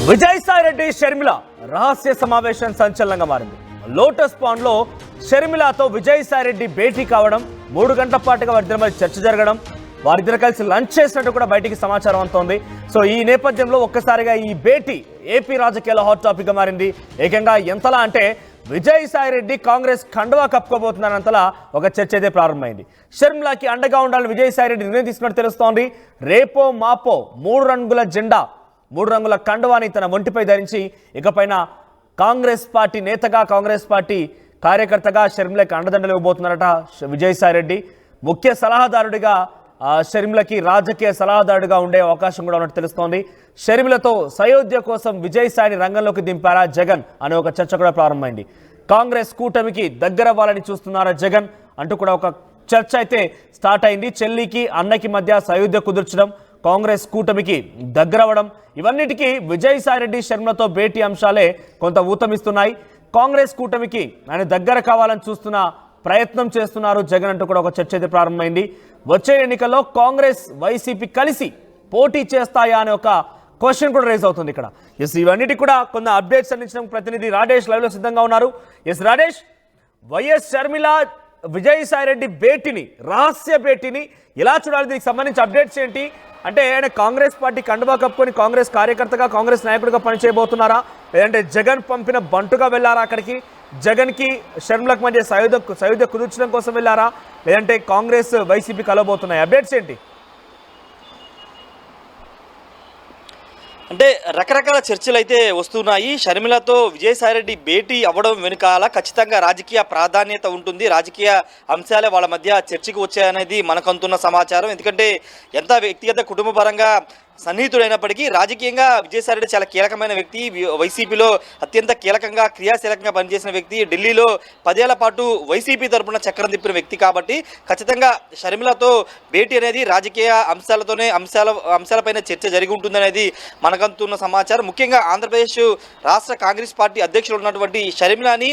విజయసాయిరెడ్డి షర్మిల రహస్య సమావేశం సంచలనంగా మారింది. లోటస్ పాండ్ లో షర్మిలతో విజయసాయిరెడ్డి భేటీ కావడం, 3 గంటల పాటుగా వారిద్దరి మధ్య చర్చ జరగడం, వారిద్దరు కలిసి లంచ్ చేసినట్టు కూడా బయటికి సమాచారం అందుతోంది. సో ఈ నేపథ్యంలో ఒక్కసారిగా ఈ భేటీ ఏపీ రాజకీయాల్లో హాట్ టాపిక్ గా మారింది. ఏకంగా ఎంతలా అంటే విజయసాయిరెడ్డి కాంగ్రెస్ కండువా కప్పుకోబోతున్నారంతలా ఒక చర్చ అయితే ప్రారంభమైంది. షర్మిలకి అండగా ఉండాలని విజయసాయిరెడ్డి నిర్ణయం తీసుకున్నట్టు తెలుస్తోంది. రేపో మాపో 3 రంగుల జెండా, 3 రంగుల కండువాని తన ఒంటిపై ధరించి ఇకపైన కాంగ్రెస్ పార్టీ నేతగా, కాంగ్రెస్ పార్టీ కార్యకర్తగా షర్మిలకి అండదండలు ఇవ్వబోతున్నారట విజయసాయిరెడ్డి. ముఖ్య సలహాదారుడిగా షర్మిలకి రాజకీయ సలహాదారుడిగా ఉండే అవకాశం కూడా ఉన్నట్టు తెలుస్తోంది. షర్మిలతో సయోధ్య కోసం విజయసాయిని రంగంలోకి దింపారా జగన్ అనే ఒక చర్చ కూడా ప్రారంభమైంది. కాంగ్రెస్ కూటమికి దగ్గరవ్వాలని చూస్తున్నారా జగన్ అంటూ కూడా ఒక చర్చ అయితే స్టార్ట్ అయింది. చెల్లికి అన్నకి మధ్య సయోధ్య కుదుర్చడం, కాంగ్రెస్ కూటమికి దగ్గరవ్వడం, ఇవన్నిటికీ విజయసాయిరెడ్డి షర్మిలతో భేటీ అంశాలే కొంత ఊతమిస్తున్నాయి. కాంగ్రెస్ కూటమికి ఆయన దగ్గర కావాలని చూస్తున్న ప్రయత్నం చేస్తున్నారు జగన్ అంటూ కూడా ఒక చర్చ అయితే ప్రారంభమైంది. వచ్చే ఎన్నికల్లో కాంగ్రెస్ వైసీపీ కలిసి పోటీ చేస్తాయా అనే ఒక క్వశ్చన్ కూడా రేజ్ అవుతుంది ఇక్కడ. ఇవన్నిటి కూడా కొన్ని అప్డేట్స్ అందించిన ప్రతినిధి రాజేష్ లైవ్ లో సిద్ధంగా ఉన్నారు. రాజేష్, వైఎస్ షర్మిల విజయసాయిరెడ్డి భేటీని, రహస్య భేటీని ఎలా చూడాలి? దీనికి సంబంధించి అప్డేట్స్ ఏంటి? అంటే ఆయన కాంగ్రెస్ పార్టీ కండువా కప్పుకొని కాంగ్రెస్ కార్యకర్తగా, కాంగ్రెస్ నాయకుడిగా పనిచేయబోతున్నారా, లేదంటే జగన్ పంపిన బంటుగా వెళ్ళారా అక్కడికి? జగన్కి షర్మిలకు మధ్య సయోధ్య కుదుర్చడం కోసం వెళ్ళారా, లేదంటే కాంగ్రెస్ వైసీపీ కలవబోతున్నాయి? అప్డేట్స్ ఏంటి? అంటే రకరకాల చర్చలు అయితే వస్తున్నాయి. షర్మిలతో విజయసాయిరెడ్డి భేటీ అవ్వడం వెనుకాల ఖచ్చితంగా రాజకీయ ప్రాధాన్యత ఉంటుంది, రాజకీయ అంశాలే వాళ్ళ మధ్య చర్చకు వచ్చాయనేది మనకు అందుతున్న సమాచారం. ఎందుకంటే ఎంత వ్యక్తిగత కుటుంబ పరంగా సన్నిహితుడైనప్పటికీ రాజకీయంగా విజయసాయిరెడ్డి చాలా కీలకమైన వ్యక్తి. వైసీపీలో అత్యంత కీలకంగా, క్రియాశీలకంగా పనిచేసిన వ్యక్తి. ఢిల్లీలో 10 ఏళ్ల పాటు వైసీపీ తరఫున చక్రం తిప్పిన వ్యక్తి. కాబట్టి ఖచ్చితంగా షర్మిలతో భేటీ అనేది రాజకీయ అంశాలపైన చర్చ జరిగి ఉంటుందనేది మనకంతున్న సమాచారం. ముఖ్యంగా ఆంధ్రప్రదేశ్ రాష్ట్ర కాంగ్రెస్ పార్టీ అధ్యక్షులు ఉన్నటువంటి షర్మిలని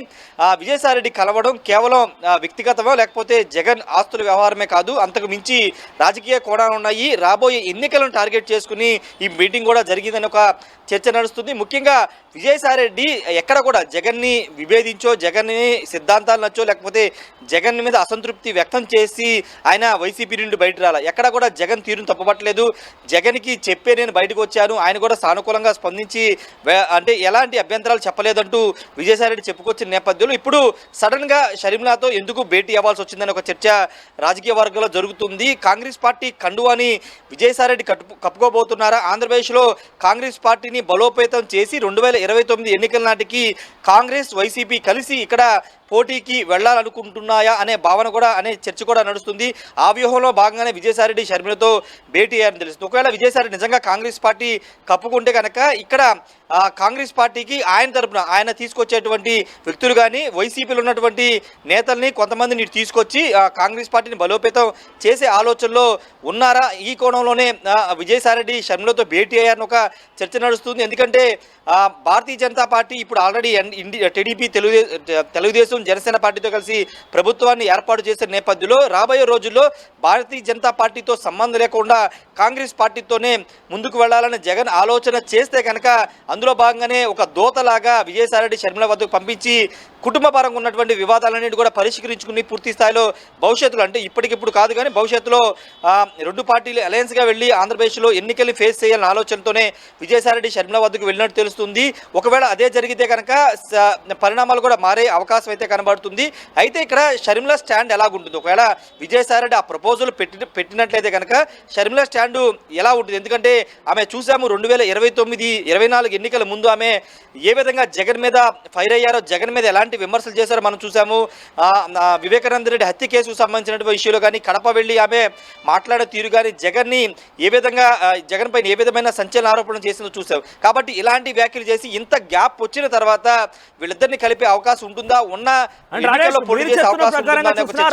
విజయసాయిరెడ్డి కలవడం కేవలం వ్యక్తిగతమో లేకపోతే జగన్ ఆస్తుల వ్యవహారమే కాదు, అంతకు మించి రాజకీయ కోణాలు ఉన్నాయి. రాబోయే ఎన్నికలను టార్గెట్ చేసుకుని ఈ మీటింగ్ కూడా జరిగిందని ఒక చర్చ నడుస్తుంది. ముఖ్యంగా విజయసాయిరెడ్డి ఎక్కడ కూడా జగన్ని విభేదించో, జగన్ని సిద్ధాంతాలు నచ్చో, లేకపోతే జగన్ మీద అసంతృప్తి వ్యక్తం చేసి ఆయన వైసీపీ నుండి బయట రాల. ఎక్కడ కూడా జగన్ తీరును తప్పబట్టలేదు. జగన్కి చెప్పే నేను బయటకు వచ్చాను, ఆయన కూడా సానుకూలంగా స్పందించి అంటే ఎలాంటి అభ్యంతరాలు చెప్పలేదంటూ విజయసాయిరెడ్డి చెప్పుకొచ్చిన నేపథ్యంలో ఇప్పుడు సడన్గా షర్మిలతో ఎందుకు భేటీ అవ్వాల్సి వచ్చిందని ఒక చర్చ రాజకీయ వర్గాల్లో జరుగుతుంది. కాంగ్రెస్ పార్టీ కండువాని విజయసాయిరెడ్డి కప్పుకోబోతున్నారా? ఆంధ్రప్రదేశ్లో కాంగ్రెస్ పార్టీని బలోపేతం చేసి 2029 ఎన్నికల నాటికి కాంగ్రెస్ వైసీపీ కలిసి ఇక్కడ పోటీకి వెళ్లాలనుకుంటున్నాయా అనే భావన కూడా, అనే చర్చ కూడా నడుస్తుంది. ఆ వ్యూహంలో భాగంగానే విజయసాయిరెడ్డి షర్మిలతో భేటీ అయ్యారని తెలుస్తుంది. ఒకవేళ విజయసాయిరెడ్డి నిజంగా కాంగ్రెస్ పార్టీ కప్పుకుంటే కనుక ఇక్కడ కాంగ్రెస్ పార్టీకి ఆయన తరపున ఆయన తీసుకొచ్చేటువంటి వ్యక్తులు కానీ, వైసీపీలో ఉన్నటువంటి నేతల్ని కొంతమందిని తీసుకొచ్చి కాంగ్రెస్ పార్టీని బలోపేతం చేసే ఆలోచనలో ఉన్నారా? ఈ కోణంలోనే విజయసాయిరెడ్డి షర్మిలతో భేటీ అయ్యారని ఒక చర్చ నడుస్తుంది. ఎందుకంటే భారతీయ జనతా పార్టీ ఇప్పుడు ఆల్రెడీ టీడీపీ, తెలుగుదేశం, జనసేన పార్టీతో కలిసి ప్రభుత్వాన్ని ఏర్పాటు చేసిన నేపథ్యంలో రాబోయే రోజుల్లో భారతీయ జనతా పార్టీతో సంబంధం లేకుండా కాంగ్రెస్ పార్టీతోనే ముందుకు వెళ్లాలని జగన్ ఆలోచన చేస్తే కనుక అందులో భాగంగానే ఒక దోతలాగా విజయసాయిరెడ్డి షర్మిల వద్దకు పంపించి కుటుంబ పరంగా ఉన్నటువంటి వివాదాలన్నింటి కూడా పరిష్కరించుకుని పూర్తి స్థాయిలో భవిష్యత్తులో, అంటే ఇప్పటికిప్పుడు కాదు కానీ భవిష్యత్తులో 2 పార్టీలు అలయన్స్గా వెళ్ళి ఆంధ్రప్రదేశ్లో ఎన్నికల్ని ఫేస్ చేయాలన్న ఆలోచనతోనే విజయసాయిరెడ్డి షర్మిల వద్దకు వెళ్ళినట్టు తెలుస్తుంది. ఒకవేళ అదే జరిగితే కనుక పరిణామాలు కూడా మారే అవకాశం అయితే కనబడుతుంది. అయితే ఇక్కడ షర్మిల స్టాండ్ ఎలాగుంటుంది? ఒకవేళ విజయసాయిరెడ్డి ఆ ప్రపోజల్ పెట్టినట్లయితే కనుక షర్మిల స్టాండ్ ఎలా ఉంటుంది? ఎందుకంటే ఆమె చూసాము 2029-24 ఎన్నికల ముందు ఆమె ఏ విధంగా జగన్ మీద ఫైర్ అయ్యారో, జగన్ మీద ఎలాంటి విమర్శలు చేశారో మనం చూసాము. వివేకానంద రెడ్డి హత్య కేసుకు సంబంధించినటువంటి విషయంలో కానీ, కడప వెళ్ళి ఆమె మాట్లాడే తీరు కానీ, జగన్ని ఏ విధంగా, జగన్ పైన ఏ విధమైన సంచలన ఆరోపణలు చేసిందో చూసాం. కాబట్టి ఇలాంటి వ్యాఖ్యలు చేసి ఇంత గ్యాప్ వచ్చిన తర్వాత వీళ్ళిద్దరిని కలిపే అవకాశం ఉంటుందా?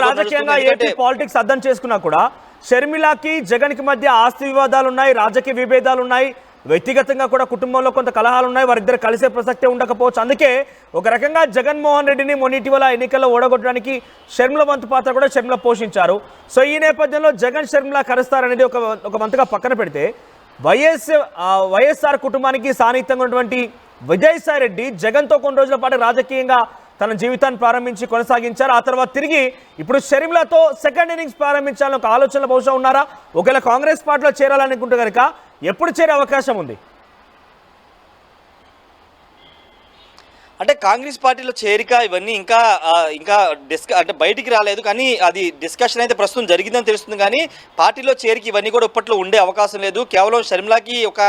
రాజకీయంగా ఏపీ పాలిటిక్స్ అర్థం చేసుకున్నా కూడా షర్మిలకి జగన్ కి మధ్య ఆస్తి వివాదాలు ఉన్నాయి, రాజకీయ విభేదాలు ఉన్నాయి, వ్యక్తిగతంగా కూడా కుటుంబంలో కొంత కలహాలు ఉన్నాయి, వారిద్దరు కలిసే ప్రసక్తే ఉండకపోవచ్చు. అందుకే ఒక రకంగా జగన్మోహన్ రెడ్డిని మొన్నిటివల ఎన్నికల్లో ఓడగొట్టడానికి షర్మిల వంతు పాత్ర కూడా షర్మిల పోషించారు. సో ఈ నేపథ్యంలో జగన్ షర్మిల కలుస్తారనేది ఒక వంతుగా పక్కన పెడితే వైఎస్ఆర్ కుటుంబానికి సాన్నిహిత్యంగా ఉన్నటువంటి విజయసాయి రెడ్డి జగన్తో కొన్ని రోజుల పాటు రాజకీయంగా తన జీవితాన్ని ప్రారంభించి కొనసాగించారు. ఆ తర్వాత తిరిగి ఇప్పుడు షర్మిలతో సెకండ్ ఇన్నింగ్స్ ప్రారంభించాలని ఒక ఆలోచనలు బహుశా ఉన్నారా? ఒకవేళ కాంగ్రెస్ పార్టీలో చేరాలనుకుంటే కనుక ఎప్పుడు చేరే అవకాశం ఉంది? అంటే కాంగ్రెస్ పార్టీలో చేరిక ఇవన్నీ ఇంకా అంటే బయటికి రాలేదు, కానీ అది డిస్కషన్ అయితే ప్రస్తుతం జరిగిందని తెలుస్తుంది. కానీ పార్టీలో చేరిక ఇవన్నీ కూడా ఇప్పట్లో ఉండే అవకాశం లేదు. కేవలం షర్మిలాకి ఒక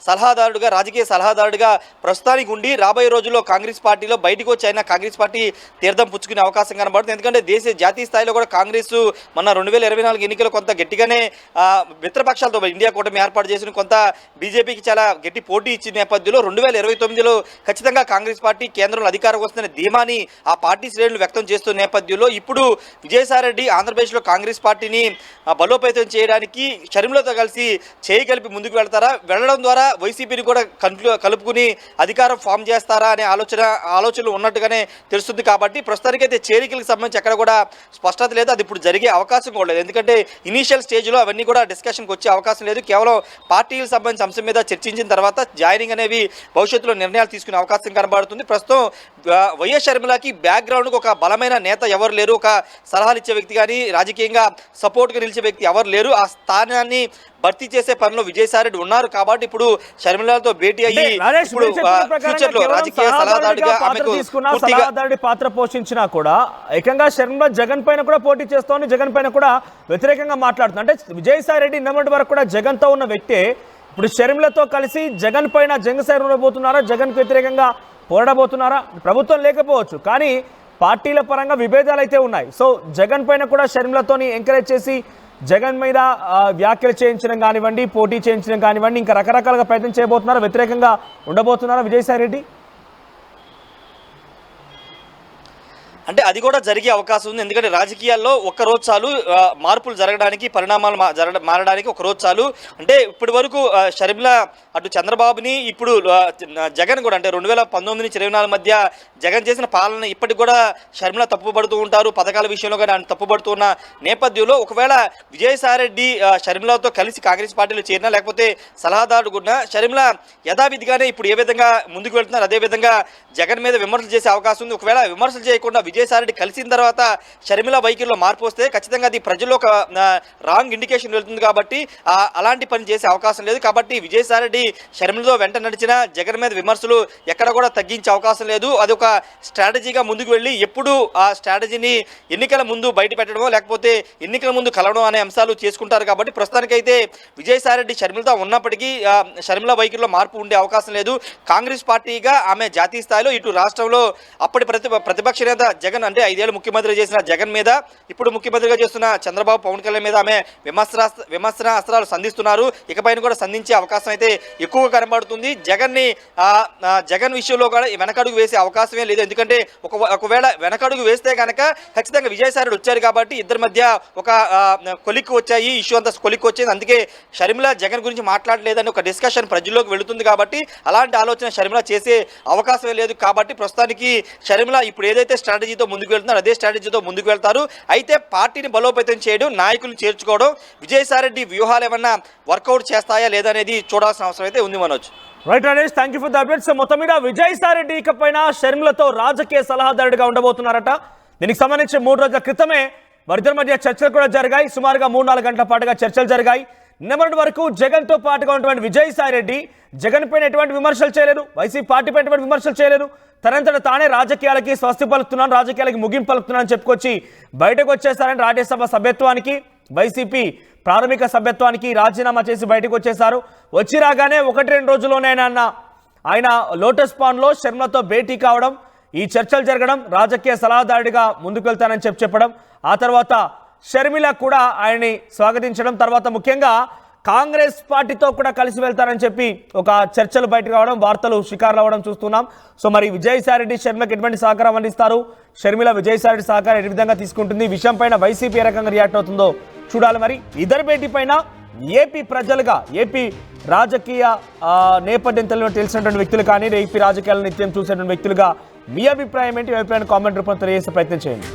సలహాదారుడుగా, రాజకీయ సలహాదారుడుగా ప్రస్తుతానికి ఉండి రాబోయే రోజుల్లో కాంగ్రెస్ పార్టీలో బయటకు వచ్చి అయినా కాంగ్రెస్ పార్టీ తీర్థం పుచ్చుకునే అవకాశం కనబడుతుంది. ఎందుకంటే జాతీయ స్థాయిలో కూడా కాంగ్రెస్ మొన్న 2024 ఎన్నికలు కొంత గట్టిగానే మిత్రపక్షాలతో ఇండియా కూటమి ఏర్పాటు చేసిన కొంత బీజేపీకి చాలా గట్టి పోటీ ఇచ్చిన నేపథ్యంలో 2029లో ఖచ్చితంగా కాంగ్రెస్ పార్టీ కేంద్రంలో అధికారం వస్తున్న ధీమాని ఆ పార్టీ శ్రేణులు వ్యక్తం చేస్తున్న నేపథ్యంలో ఇప్పుడు విజయసాయిరెడ్డి ఆంధ్రప్రదేశ్లో కాంగ్రెస్ పార్టీని బలోపేతం చేయడానికి షర్మిలతో కలిసి చేయి కలిపి ముందుకు వెళ్ళడం ద్వారా వైసీపీని కూడా కలుపుకుని అధికారం ఫామ్ చేస్తారా అనే ఆలోచనలు ఉన్నట్టుగానే తెలుస్తుంది. కాబట్టి ప్రస్తుతానికైతే చేరికలకు సంబంధించి ఎక్కడ కూడా స్పష్టత లేదు. అది ఇప్పుడు జరిగే అవకాశం కూడా లేదు. ఎందుకంటే ఇనీషియల్ స్టేజ్లో అవన్నీ కూడా డిస్కషన్కి వచ్చే అవకాశం లేదు. కేవలం పార్టీలకు సంబంధించిన అంశం మీద చర్చించిన తర్వాత జాయినింగ్ అనేవి భవిష్యత్తులో నిర్ణయాలు తీసుకునే అవకాశం కనబడుతుంది. ప్రస్తుతం వైఎస్ షర్మిలకి బ్యాక్గ్రౌండ్కి ఒక బలమైన నేత ఎవరు లేరు, ఒక సలహాలు ఇచ్చే వ్యక్తి కానీ రాజకీయంగా సపోర్ట్గా నిలిచే వ్యక్తి ఎవరు లేరు. ఆ స్థానాన్ని భర్తీ చేసే పనిలో విజయసాయిరెడ్డి ఉన్నారు. కాబట్టి ఇప్పుడు షర్మిలతో భేటీ అయ్యి ఇప్పుడు ఫ్యూచర్లో రాజకీయ సలహాదారుడి పాత్ర పోషించినా కూడా ఏకంగా షర్మిల జగన్ పైన కూడా పోటీ చేస్తోంది, జగన్ పైన కూడా వ్యతిరేకంగా మాట్లాడుతుంది. అంటే విజయసాయిరెడ్డి నిన్నటి వరకు కూడా జగన్తో ఉన్న వ్యక్తే ఇప్పుడు షర్మిలతో కలిసి జగన్ పైన జంగసాయి ఉండబోతున్నారా, జగన్కు వ్యతిరేకంగా పోరాడబోతున్నారా? ప్రభుత్వం లేకపోవచ్చు, కానీ పార్టీల పరంగా విభేదాలు అయితే ఉన్నాయి. సో జగన్ పైన కూడా షర్మిలతోని ఎంకరేజ్ చేసి జగన్ మీద వ్యాఖ్యలు చేయించడం కానివ్వండి, పోటీ చేయించడం కానివ్వండి, ఇంకా రకరకాలుగా ప్రయత్నం చేయబోతున్నారా, వ్యతిరేకంగా ఉండబోతున్నారా విజయసాయి రెడ్డి? అంటే అది కూడా జరిగే అవకాశం ఉంది. ఎందుకంటే రాజకీయాల్లో ఒక్కరోజు చాలు మార్పులు జరగడానికి, పరిణామాలు మారడానికి ఒకరోజు చాలు. అంటే ఇప్పటి వరకు షర్మిల అటు చంద్రబాబుని, ఇప్పుడు జగన్ కూడా, అంటే 2019 నుంచి 24 మధ్య జగన్ చేసిన పాలన ఇప్పటికి కూడా షర్మిల తప్పుపడుతూ ఉంటారు. పథకాల విషయంలో కానీ ఆయన తప్పుపడుతున్న నేపథ్యంలో ఒకవేళ విజయసాయిరెడ్డి షర్మిలతో కలిసి కాంగ్రెస్ పార్టీలో చేరినా, లేకపోతే సలహాదారుడు కూడా షర్మిల యథావిధిగానే ఇప్పుడు ఏ విధంగా ముందుకు వెళ్తున్నారు అదేవిధంగా జగన్ మీద విమర్శలు చేసే అవకాశం ఉంది. ఒకవేళ విమర్శలు చేయకుండా విజయసాయిరెడ్డి కలిసిన తర్వాత షర్మిల వైఖరిలో మార్పు వస్తే ఖచ్చితంగా అది ప్రజల్లో ఒక రాంగ్ ఇండికేషన్ వెళ్తుంది. కాబట్టి అలాంటి పని చేసే అవకాశం లేదు. కాబట్టి విజయసాయిరెడ్డి షర్మిలతో వెంట నడిచిన జగన్ మీద విమర్శలు ఎక్కడ కూడా తగ్గించే అవకాశం లేదు. అది ఒక స్ట్రాటజీగా ముందుకు వెళ్ళి ఎప్పుడు ఆ స్ట్రాటజీని ఎన్నికల ముందు బయట పెట్టడమో లేకపోతే ఎన్నికల ముందు కలవడం అనే అంశాలు చేసుకుంటారు. కాబట్టి ప్రస్తుతానికైతే విజయసాయిరెడ్డి షర్మిలతో ఉన్నప్పటికీ షర్మిల వైఖరిలో మార్పు ఉండే అవకాశం లేదు. కాంగ్రెస్ పార్టీగా ఆమె జాతీయ స్థాయిలో, ఇటు రాష్ట్రంలో అప్పటి ప్రతిపక్ష నేత జగన్, అంటే 5 ఏళ్ళు ముఖ్యమంత్రి చేసిన జగన్ మీద, ఇప్పుడు ముఖ్యమంత్రిగా చేస్తున్న చంద్రబాబు, పవన్ కళ్యాణ్ మీద ఆమె విమర్శనాస్త్రాలు సంధిస్తున్నారు. ఇకపైన కూడా సంధించే అవకాశం అయితే ఎక్కువగా కనబడుతుంది. జగన్ విషయంలో కూడా వెనకడుగు వేసే అవకాశమే లేదు. ఎందుకంటే ఒకవేళ వెనకడుగు వేస్తే కనుక ఖచ్చితంగా విజయసాయిరెడ్డి వచ్చారు కాబట్టి ఇద్దరి మధ్య ఒక కొలిక్కి వచ్చాయి, ఇష్యూ అంతా కొలిక్కి వచ్చింది. అందుకే షర్మిల జగన్ గురించి మాట్లాడలేదని ఒక డిస్కషన్ ప్రజల్లోకి వెళుతుంది. కాబట్టి అలాంటి ఆలోచన షర్మిల చేసే అవకాశమే లేదు. కాబట్టి ప్రస్తుతానికి షర్మిల ఇప్పుడు ఏదైతే స్ట్రాటజీతో ముందుకు వెళ్తున్నారో అదే స్ట్రాటజీతో ముందుకు వెళ్తారు. అయితే పార్టీని బలోపేతం చేయడం, నాయకులు చేర్చుకోవడం, విజయసాయిరెడ్డి వ్యూహాలు ఏమన్నా వర్కౌట్ చేస్తాయా లేదనేది చూడాల్సిన అవసరం అయితే ఉంది. Manoj, right Rajesh, thank you for the updates. మొత్తం మీద విజయసాయిరెడ్డి ఇకపైన షర్మిలతో రాజకీయ సలహాదారుడిగా ఉండబోతున్నారట. దీనికి సంబంధించి 3 రోజుల క్రితమే వారిద్దరి మధ్య చర్చలు కూడా జరిగాయి. సుమారుగా 3-4 గంటల పాటుగా చర్చలు జరిగాయి. నిన్నటి వరకు జగన్తో పాటుగా ఉన్నటువంటి విజయసాయిరెడ్డి జగన్ పైన ఎటువంటి విమర్శలు చేయలేరు, వైసీపీ పార్టీపై ఎటువంటి విమర్శలు చేయలేరు. తనంతట తానే రాజకీయాలకి స్వస్తి పలుకుతున్నాను, రాజకీయాలకి ముగింపు పలుకుతున్నాను చెప్పుకొచ్చి బయటకు వచ్చేసారని రాజ్యసభ సభ్యత్వానికి, వైసీపీ ప్రాథమిక సభ్యత్వానికి రాజీనామా చేసి బయటకు వచ్చేశారు. వచ్చి రాగానే 1-2 రోజుల్లోనే ఆయన లోటస్ పాండ్లో షర్మిలతో భేటీ కావడం, ఈ చర్చలు జరగడం, రాజకీయ సలహాదారుడిగా ముందుకు వెళ్తానని చెప్పడం, ఆ తర్వాత షర్మిల కూడా ఆయన్ని స్వాగతించడం, తర్వాత ముఖ్యంగా కాంగ్రెస్ పార్టీతో కూడా కలిసి వెళ్తారని చెప్పి ఒక చర్చలు బయటకు రావడం, వార్తలు షికారులు అవ్వడం చూస్తున్నాం. సో మరి విజయసాయిరెడ్డి షర్మిలకు ఎటువంటి సహకారం అందిస్తారు, షర్మిల విజయసాయిరెడ్డి సహకారం ఏ విధంగా తీసుకుంటుంది, విషయం పైన వైసీపీ ఏ రకంగా రియాక్ట్ అవుతుందో చూడాలి. మరి ఇద్దరు భేటీ పైన ఏపీ ప్రజలుగా, ఏపీ రాజకీయ నేపథ్యం తెలిసినటువంటి వ్యక్తులు కానీ, ఏపీ రాజకీయాలను నిత్యం చూసేటువంటి వ్యక్తులుగా మీ అభిప్రాయం ఏంటి? అభిప్రాయాన్ని కామెంట్ రూపంలో తెలియజేసే ప్రయత్నం చేయండి.